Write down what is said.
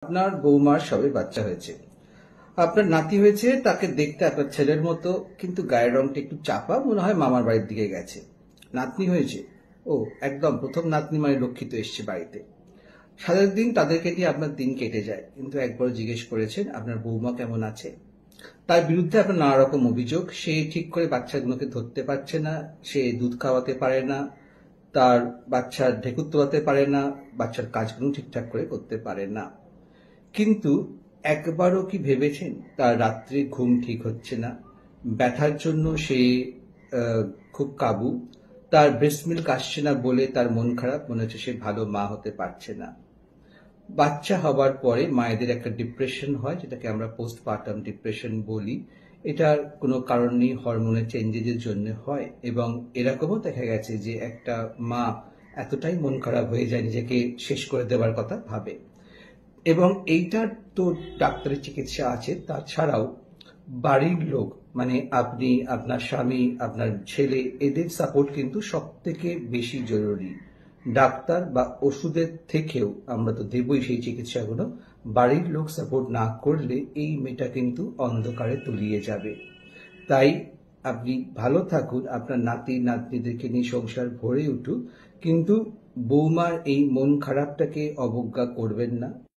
আপনার বৌমার সবে বাচ্চা হয়েছে, আপনার নাতি হয়েছে, তাকে দেখতে আপনার ছেলের মতো, কিন্তু গায়ের রংটা একটু চাপা, মনে হয় মামার বাড়ির দিকে গেছে। নাতনি হয়েছে, ও একদম প্রথম নাতনি, মানে লক্ষ্মী তো এসছে বাড়িতে। সারাদিন দিন তাদেরকে নিয়ে আপনার দিন কেটে যায়, কিন্তু একবার জিজ্ঞেস করেছেন আপনার বৌমা কেমন আছে? তার বিরুদ্ধে আপনার নানা রকম অভিযোগ, সে ঠিক করে বাচ্চাগুলোকে ধরতে পারছে না, সে দুধ খাওয়াতে পারে না, তার বাচ্চার ঢেকুর তোলাতে পারে না, বাচ্চার কাজগুলো ঠিকঠাক করে করতে পারে না। কিন্তু একবারও কি ভেবেছেন তার রাত্রে ঘুম ঠিক হচ্ছে না, ব্যথার জন্য সে খুব কাবু, তার ব্রেস্ট মিল্ক আসছে না বলে তার মন খারাপ, মনে হচ্ছে সে ভালো মা হতে পারছে না। বাচ্চা হবার পরে মায়েদের একটা ডিপ্রেশন হয়, যেটাকে আমরা পোস্টপার্টাম ডিপ্রেশন বলি। এটার কোনো কারণ নেই, হরমোনের চেঞ্জেসের জন্য হয়। এবং এরকমও দেখা গেছে যে একটা মা এতটাই মন খারাপ হয়ে যায়, নিজেকে শেষ করে দেওয়ার কথা ভাবে। এবং এইটার তো ডাক্তারি চিকিৎসা আছে, তাছাড়াও বাড়ির লোক, মানে আপনি, আপনার স্বামী, আপনার ছেলে, এদের সাপোর্ট কিন্তু সব থেকে বেশি জরুরি। ডাক্তার বা ওষুধের থেকেও আমরা তো দেবই সেই চিকিৎসাগুলো। বাড়ির লোক সাপোর্ট না করলে এই মেয়েটা কিন্তু অন্ধকারে তলিয়ে যাবে। তাই আপনি ভালো থাকুন, আপনার নাতি নাতনিদেরকে নিয়ে সংসার ভরে উঠুক, কিন্তু বৌমার এই মন খারাপটাকে অবজ্ঞা করবেন না।